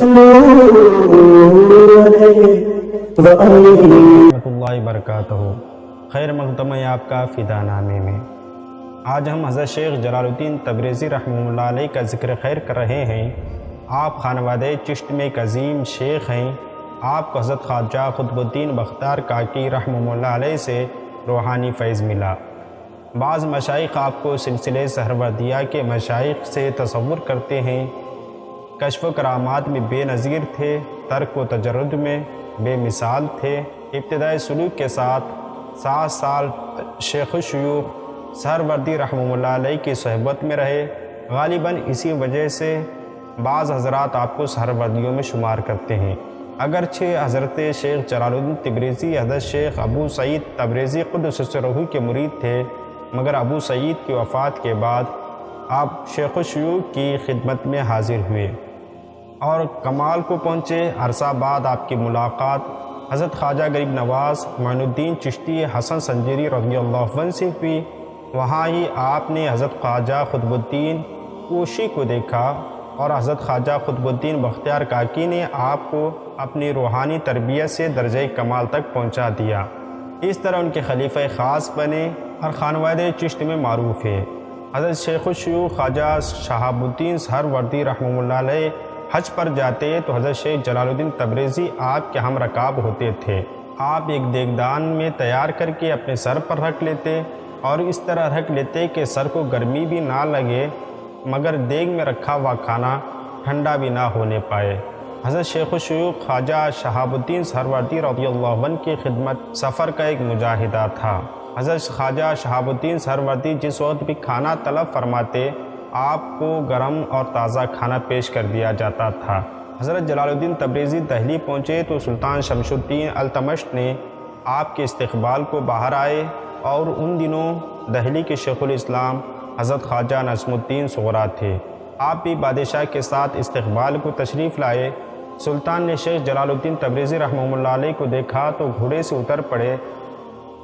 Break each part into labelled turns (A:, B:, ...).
A: رحمۃ اللہ وبرکاتہ۔ خیر مقدم ہے آپ کا فدا نامے میں۔ آج ہم حضرت شیخ جلال الدین تبریزی رحمہ اللہ علیہ کا ذکر خیر کر رہے ہیں۔ آپ خانوادہ چشت میں ایک عظیم شیخ ہیں۔ آپ کو حضرت خواجہ قطب الدین بختیار کاکی رحمہ اللہ علیہ سے روحانی فیض ملا۔ بعض مشائخ آپ کو سلسلے سہروردیہ کے مشائخ سے تصور کرتے ہیں۔ کشف و کرامات میں بے نظیر تھے، ترک و تجرد میں بے مثال تھے۔ ابتدائی سلوک کے ساتھ 7 سال شیخ الشیوخ سہروردی رحمہ اللہ علیہ کی صحبت میں رہے۔ غالباً اسی وجہ سے بعض حضرات آپ کو سہروردیوں میں شمار کرتے ہیں۔ اگرچہ حضرت شیخ جلال الدین تبریزی حضرت شیخ ابو سعید تبریزی قدس سرہ کے مرید تھے، مگر ابو سعید کی وفات کے بعد آپ شیخ الشیوخ کی خدمت میں حاضر ہوئے اور کمال کو پہنچے۔ عرصہ بعد آپ کی ملاقات حضرت خواجہ غریب نواز معین الدین چشتی حسن سنجری رضی اللہ عنہ سے ہوئی۔ وہاں ہی آپ نے حضرت خواجہ قطب الدین کوشی کو دیکھا اور حضرت خواجہ قطب الدین بختیار کاکی نے آپ کو اپنی روحانی تربیت سے درجہ کمال تک پہنچا دیا۔ اس طرح ان کے خلیفہ خاص بنے اور خانوادہ چشت میں معروف ہے۔ حضرت شیخ الشیوخ خواجہ شہاب الدین سہروردی رحمہ اللہ علیہ حج پر جاتے تو حضرت شیخ جلال الدین تبریزی آپ کے ہم رکاب ہوتے تھے۔ آپ ایک دیگدان میں تیار کر کے اپنے سر پر رکھ لیتے اور اس طرح رکھ لیتے کہ سر کو گرمی بھی نہ لگے مگر دیگ میں رکھا ہوا کھانا ٹھنڈا بھی نہ ہونے پائے۔ حضرت شیخ الشیوخ خواجہ شہاب الدین سہروردی رضی اللہ عنہ کی خدمت سفر کا ایک مجاہدہ تھا۔ حضرت خواجہ شہاب الدین سہروردی جس وقت بھی کھانا طلب فرماتے آپ کو گرم اور تازہ کھانا پیش کر دیا جاتا تھا۔ حضرت جلال الدین تبریزی دہلی پہنچے تو سلطان شمس الدین التمش نے آپ کے استقبال کو باہر آئے اور ان دنوں دہلی کے شیخ الاسلام حضرت خواجہ نظم الدین صغرا تھے۔ آپ بھی بادشاہ کے ساتھ استقبال کو تشریف لائے۔ سلطان نے شیخ جلال الدین تبریزی رحمہ اللہ علیہ کو دیکھا تو گھوڑے سے اتر پڑے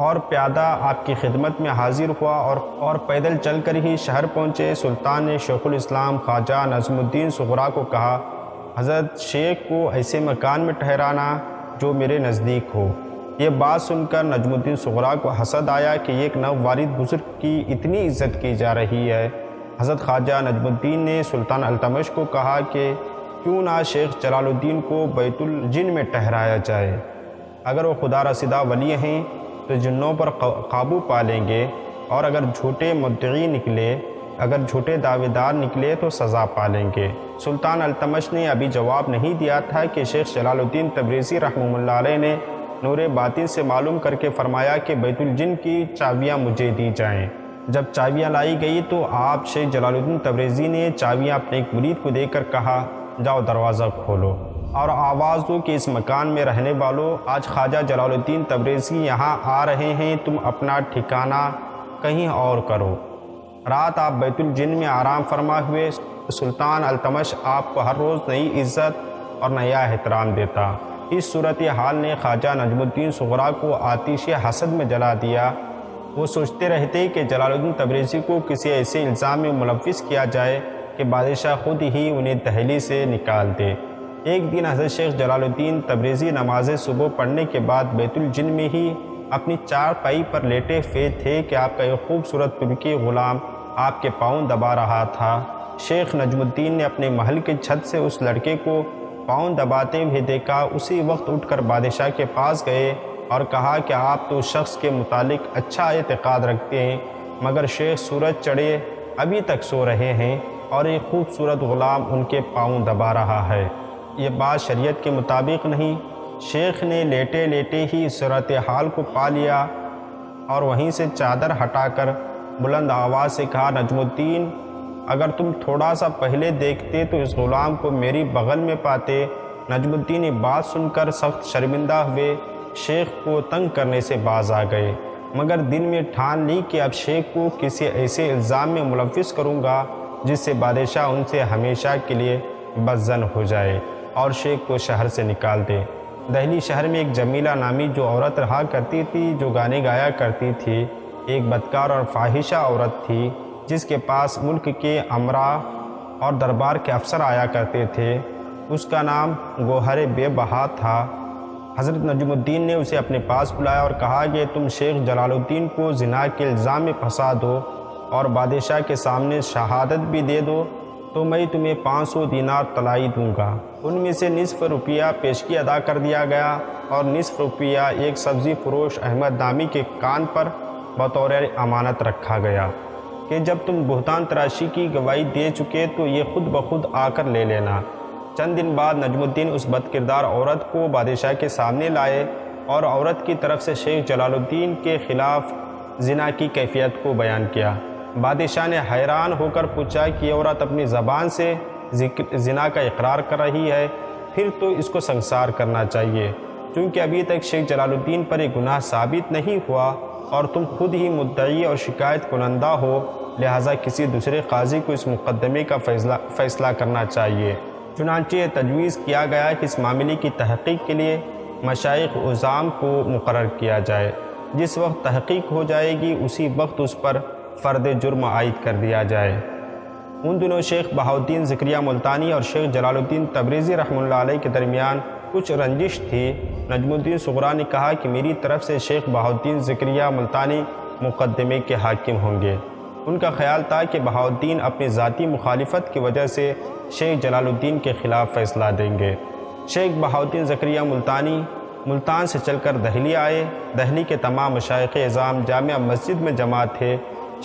A: اور پیادہ آپ کی خدمت میں حاضر ہوا اور پیدل چل کر ہی شہر پہنچے۔ سلطان نے شیخ الاسلام خواجہ نظم الدین صغرا کو کہا، حضرت شیخ کو ایسے مکان میں ٹھہرانا جو میرے نزدیک ہو۔ یہ بات سن کر نجم الدین صغرا کو حسد آیا کہ ایک نووارد بزرگ کی اتنی عزت کی جا رہی ہے۔ حضرت خواجہ نجم الدین نے سلطان التمش کو کہا کہ کیوں نہ شیخ جلال الدین کو بیت الجن میں ٹھہرایا جائے۔ اگر وہ خدا رسیدہ ولی ہیں تو جنوں پر قابو پا لیں گے اور اگر جھوٹے مدعی نکلے، اگر جھوٹے دعوے دار نکلے تو سزا پا لیں گے۔ سلطان التمش نے ابھی جواب نہیں دیا تھا کہ شیخ جلال الدین تبریزی رحمہ اللہ علیہ نے نور باطن سے معلوم کر کے فرمایا کہ بیت الجن کی چابیاں مجھے دی جائیں۔ جب چابیاں لائی گئی تو آپ شیخ جلال الدین تبریزی نے چابیاں اپنے ایک مرید کو دے کر کہا، جاؤ دروازہ کھولو اور آواز دو کہ اس مکان میں رہنے والوں، آج خواجہ جلال الدین تبریزی یہاں آ رہے ہیں، تم اپنا ٹھکانہ کہیں اور کرو۔ رات آپ بیت الجن میں آرام فرما ہوئے۔ سلطان التمش آپ کو ہر روز نئی عزت اور نیا احترام دیتا۔ اس صورتحال نے خواجہ نجم الدین صغرا کو آتش حسد میں جلا دیا۔ وہ سوچتے رہتے کہ جلال الدین تبریزی کو کسی ایسے الزام میں ملوث کیا جائے کہ بادشاہ خود ہی انہیں دہلی سے نکال دے۔ ایک دن حضرت شیخ جلال الدین تبریزی نماز صبح پڑھنے کے بعد بیت الجن میں ہی اپنی چارپائی پر لیٹے ہوئے تھے کہ آپ کا ایک خوبصورت ترکی غلام آپ کے پاؤں دبا رہا تھا۔ شیخ نجم الدین نے اپنے محل کی چھت سے اس لڑکے کو پاؤں دباتے ہوئے دیکھا۔ اسی وقت اٹھ کر بادشاہ کے پاس گئے اور کہا کہ آپ تو اس شخص کے متعلق اچھا اعتقاد رکھتے ہیں، مگر شیخ سورج چڑھے ابھی تک سو رہے ہیں اور ایک خوبصورت غلام ان کے پاؤں دبا رہا ہے۔ یہ بات شریعت کے مطابق نہیں۔ شیخ نے لیٹے لیٹے ہی صورتحال کو پا لیا اور وہیں سے چادر ہٹا کر بلند آواز سے کہا، نجم الدین، اگر تم تھوڑا سا پہلے دیکھتے تو اس غلام کو میری بغل میں پاتے۔ نجم الدین یہ بات سن کر سخت شرمندہ ہوئے، شیخ کو تنگ کرنے سے باز آ گئے، مگر دل میں ٹھان لی کہ اب شیخ کو کسی ایسے الزام میں ملوث کروں گا جس سے بادشاہ ان سے ہمیشہ کے لیے بدظن ہو جائے اور شیخ کو شہر سے نکال دے۔ دہلی شہر میں ایک جمیلہ نامی جو عورت رہا کرتی تھی، جو گانے گایا کرتی تھی، ایک بدکار اور فاحشہ عورت تھی جس کے پاس ملک کے امراء اور دربار کے افسر آیا کرتے تھے۔ اس کا نام گوہر بے بہا تھا۔ حضرت نجم الدین نے اسے اپنے پاس بلایا اور کہا کہ تم شیخ جلال الدین کو زنا کے الزام میں پھنسا دو اور بادشاہ کے سامنے شہادت بھی دے دو تو میں تمہیں 500 دینار طلائی دوں گا۔ ان میں سے نصف روپیہ پیشگی ادا کر دیا گیا اور نصف روپیہ ایک سبزی فروش احمد نامی کے کان پر بطور امانت رکھا گیا کہ جب تم بہتان تراشی کی گواہی دے چکے تو یہ خود بخود آ کر لے لینا۔ چند دن بعد نجم الدین اس بد کردار عورت کو بادشاہ کے سامنے لائے اور عورت کی طرف سے شیخ جلال الدین کے خلاف زنا کی کیفیت کو بیان کیا۔ بادشاہ نے حیران ہو کر پوچھا کہ یہ عورت اپنی زبان سے زنا کا اقرار کر رہی ہے، پھر تو اس کو سنسار کرنا چاہیے، چونکہ ابھی تک شیخ جلال الدین پر یہ گناہ ثابت نہیں ہوا اور تم خود ہی مدعی اور شکایت کنندہ ہو، لہٰذا کسی دوسرے قاضی کو اس مقدمے کا فیصلہ کرنا چاہیے۔ چنانچہ یہ تجویز کیا گیا کہ اس معاملے کی تحقیق کے لیے مشائخ عظام کو مقرر کیا جائے۔ جس وقت تحقیق ہو جائے گی اسی وقت اس پر فرد جرم عائد کر دیا جائے۔ ان دنوں شیخ بہاؤالدین ذکریہ ملتانی اور شیخ جلال الدین تبریزی رحمہ اللہ علیہ کے درمیان کچھ رنجش تھی۔ نجم الدین صغرا نے کہا کہ میری طرف سے شیخ بہاؤالدین ذکریہ ملتانی مقدمے کے حاکم ہوں گے۔ ان کا خیال تھا کہ بہاؤالدین اپنی ذاتی مخالفت کی وجہ سے شیخ جلال الدین کے خلاف فیصلہ دیں گے۔ شیخ بہاؤالدین ذکریہ ملتانی ملتان سے چل کر دہلی آئے۔ دہلی کے تمام مشائخ اعظام جامع مسجد میں جمع تھے۔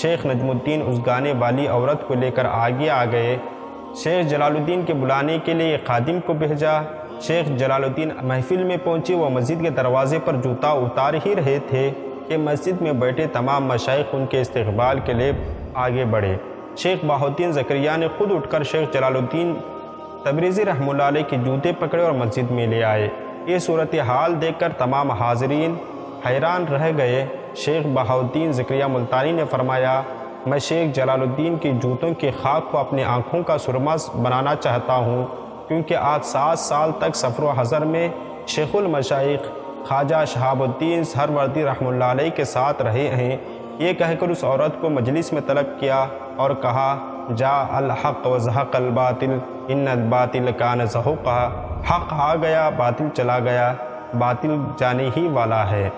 A: شیخ نجم الدین اس گانے والی عورت کو لے کر آگے آ گئے۔ شیخ جلال الدین کے بلانے کے لیے ایک خادم کو بھیجا۔ شیخ جلال الدین محفل میں پہنچے۔ وہ مسجد کے دروازے پر جوتا اتار ہی رہے تھے کہ مسجد میں بیٹھے تمام مشائخ ان کے استقبال کے لیے آگے بڑھے۔ شیخ بہاؤالدین ذکریہ نے خود اٹھ کر شیخ جلال الدین تبریزی رحمہ اللہ علیہ کے جوتے پکڑے اور مسجد میں لے آئے۔ یہ صورتحال دیکھ کر تمام حاضرین حیران رہ گئے۔ شیخ بہاؤالدین ذکریہ ملتانی نے فرمایا، میں شیخ جلال الدین کی جوتوں کی خاک کو اپنی آنکھوں کا سرما بنانا چاہتا ہوں، کیونکہ آج 7 سال تک سفر و حضر میں شیخ المشائخ خواجہ شہاب الدین سہروردی رحمہ اللہ علیہ کے ساتھ رہے ہیں۔ یہ کہہ کر اس عورت کو مجلس میں طلب کیا اور کہا، جا الحق و زہق الباطل ان الباطل کان زہوقا، حق آ گیا باطل چلا گیا، باطل جانے ہی والا ہے۔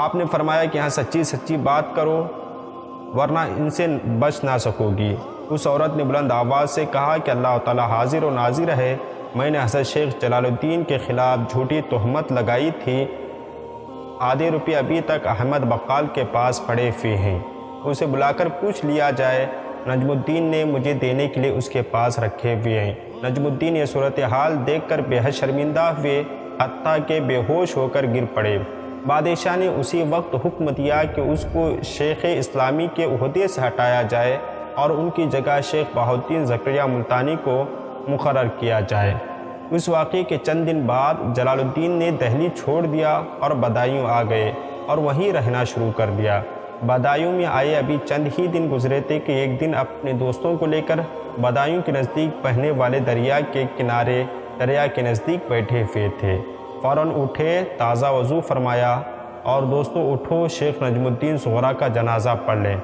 A: آپ نے فرمایا کہ یہاں سچی بات کرو ورنہ ان سے بچ نہ سکو گی۔ اس عورت نے بلند آواز سے کہا کہ اللہ تعالیٰ حاضر و ناظر ہے، میں نے حضرت شیخ جلال الدین کے خلاف جھوٹی تہمت لگائی تھی۔ آدھے روپے ابھی تک احمد بقال کے پاس پڑے ہوئے ہیں، اسے بلا کر پوچھ لیا جائے۔ نجم الدین نے مجھے دینے کے لیے اس کے پاس رکھے ہوئے ہیں۔ نجم الدین یہ صورتحال دیکھ کر بے حد شرمندہ ہوئے، حتیٰ کہ بے ہوش ہو کر گر پڑے۔ بادشاہ نے اسی وقت حکم دیا کہ اس کو شیخ اسلامی کے عہدے سے ہٹایا جائے اور ان کی جگہ شیخ بہاؤالدین ذکریہ ملتانی کو مقرر کیا جائے۔ اس واقعے کے چند دن بعد جلال الدین نے دہلی چھوڑ دیا اور بدایوں آ گئے اور وہیں رہنا شروع کر دیا۔ بدایوں میں آئے ابھی چند ہی دن گزرے تھے کہ ایک دن اپنے دوستوں کو لے کر بدایوں کے نزدیک بہنے والے دریا کے کنارے دریا کے نزدیک بیٹھے ہوئے تھے۔ فوراً اٹھے، تازہ وضو فرمایا اور دوستوں اٹھو شیخ نجم الدین صغرا کا جنازہ پڑھ لیں،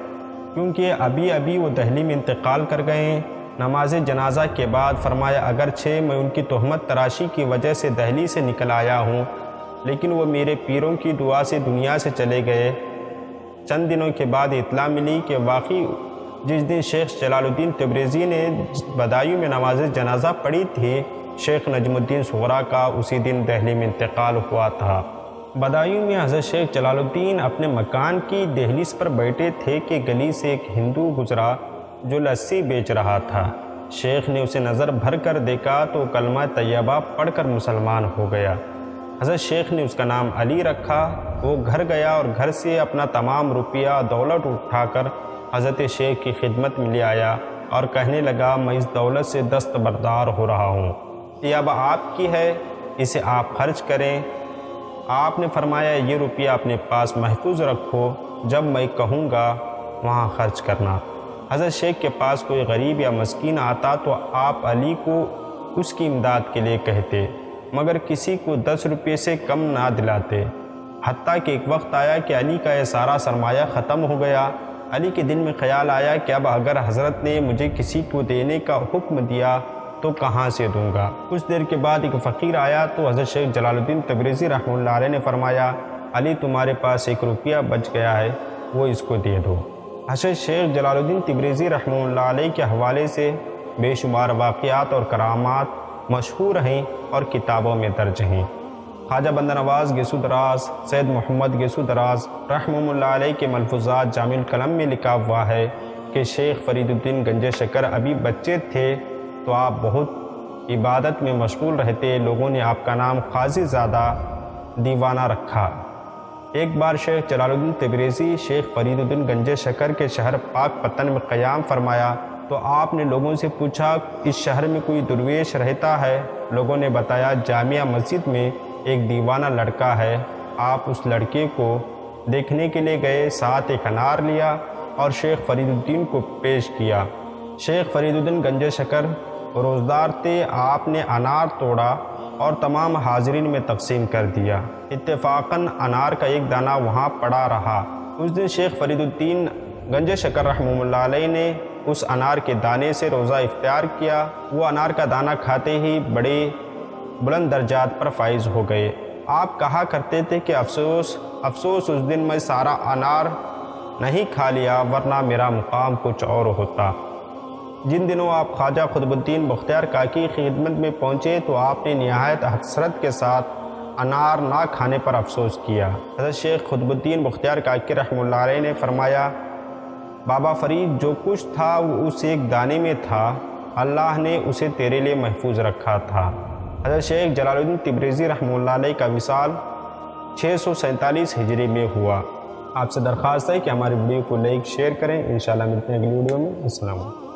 A: کیونکہ ابھی وہ دہلی میں انتقال کر گئے ہیں۔ نماز جنازہ کے بعد فرمایا، اگرچہ میں ان کی تہمت تراشی کی وجہ سے دہلی سے نکل آیا ہوں، لیکن وہ میرے پیروں کی دعا سے دنیا سے چلے گئے۔ چند دنوں کے بعد اطلاع ملی کہ واقعی جس دن شیخ جلال الدین تبریزی نے بدایوں میں نماز جنازہ پڑھی تھی، شیخ نجم الدین صغرا کا اسی دن دہلی میں انتقال ہوا تھا۔ بدایوں میں حضرت شیخ جلال الدین اپنے مکان کی دہلیز پر بیٹھے تھے کہ گلی سے ایک ہندو گزرا جو لسی بیچ رہا تھا۔ شیخ نے اسے نظر بھر کر دیکھا تو کلمہ طیبہ پڑھ کر مسلمان ہو گیا۔ حضرت شیخ نے اس کا نام علی رکھا۔ وہ گھر گیا اور گھر سے اپنا تمام روپیہ دولت اٹھا کر حضرت شیخ کی خدمت میں لے آیا اور کہنے لگا، میں اس دولت سے دستبردار ہو رہا ہوں، یہ اب آپ کی ہے، اسے آپ خرچ کریں۔ آپ نے فرمایا، یہ روپیہ اپنے پاس محفوظ رکھو، جب میں کہوں گا وہاں خرچ کرنا۔ حضرت شیخ کے پاس کوئی غریب یا مسکین آتا تو آپ علی کو اس کی امداد کے لیے کہتے، مگر کسی کو 10 روپے سے کم نہ دلاتے۔ حتیٰ کہ ایک وقت آیا کہ علی کا یہ سارا سرمایہ ختم ہو گیا۔ علی کے دل میں خیال آیا کہ اب اگر حضرت نے مجھے کسی کو دینے کا حکم دیا تو کہاں سے دوں گا؟ کچھ دیر کے بعد ایک فقیر آیا تو حضرت شیخ جلال الدین تبریزی رحمہ اللہ علیہ نے فرمایا، علی تمہارے پاس 1 روپیہ بچ گیا ہے، وہ اس کو دے دو۔ حضرت شیخ جلال الدین تبریزی رحمہ اللہ علیہ کے حوالے سے بے شمار واقعات اور کرامات مشہور ہیں اور کتابوں میں درج ہیں۔ خواجہ بندہ نواز گیسو دراز، سید محمد گیسو دراز رحمہ اللہ علیہ کے ملفوظات جامع القلم میں لکھا ہوا ہے کہ شیخ فرید الدین گنج شکر ابھی بچے تھے تو آپ بہت عبادت میں مشغول رہتے، لوگوں نے آپ کا نام قاضی زادہ دیوانہ رکھا۔ ایک بار شیخ جلال الدین تبریزی شیخ فرید الدین گنج شکر کے شہر پاک پتن میں قیام فرمایا تو آپ نے لوگوں سے پوچھا، اس شہر میں کوئی درویش رہتا ہے؟ لوگوں نے بتایا، جامعہ مسجد میں ایک دیوانہ لڑکا ہے۔ آپ اس لڑکے کو دیکھنے کے لیے گئے، ساتھ ایک انار لیا اور شیخ فرید الدین کو پیش کیا۔ شیخ فرید الدین گنج شکر روزدار تھے، آپ نے انار توڑا اور تمام حاضرین میں تقسیم کر دیا۔ اتفاقاً انار کا ایک دانہ وہاں پڑا رہا۔ اس دن شیخ فرید الدین گنج شکر رحمہ اللہ علیہ نے اس انار کے دانے سے روزہ افطار کیا۔ وہ انار کا دانہ کھاتے ہی بڑے بلند درجات پر فائز ہو گئے۔ آپ کہا کرتے تھے کہ افسوس افسوس اس دن میں سارا انار نہیں کھا لیا، ورنہ میرا مقام کچھ اور ہوتا۔ جن دنوں آپ خواجہ قطب الدین بختیار کاکی کی خدمت میں پہنچے تو آپ نے نہایت حسرت کے ساتھ انار نہ کھانے پر افسوس کیا۔ حضرت شیخ قطب الدین بختیار کاکی رحمہ اللہ علیہ نے فرمایا، بابا فرید، جو کچھ تھا وہ اس ایک دانے میں تھا، اللہ نے اسے تیرے لیے محفوظ رکھا تھا۔ حضرت شیخ جلال الدین تبریزی رحمہ اللہ علیہ کا وصال 647 ہجری میں ہوا۔ آپ سے درخواست ہے کہ ہماری ویڈیو کو لائک شیئر کریں۔ انشاءاللہ ملتے ہیں اگلی ویڈیو میں۔ السلام علیکم۔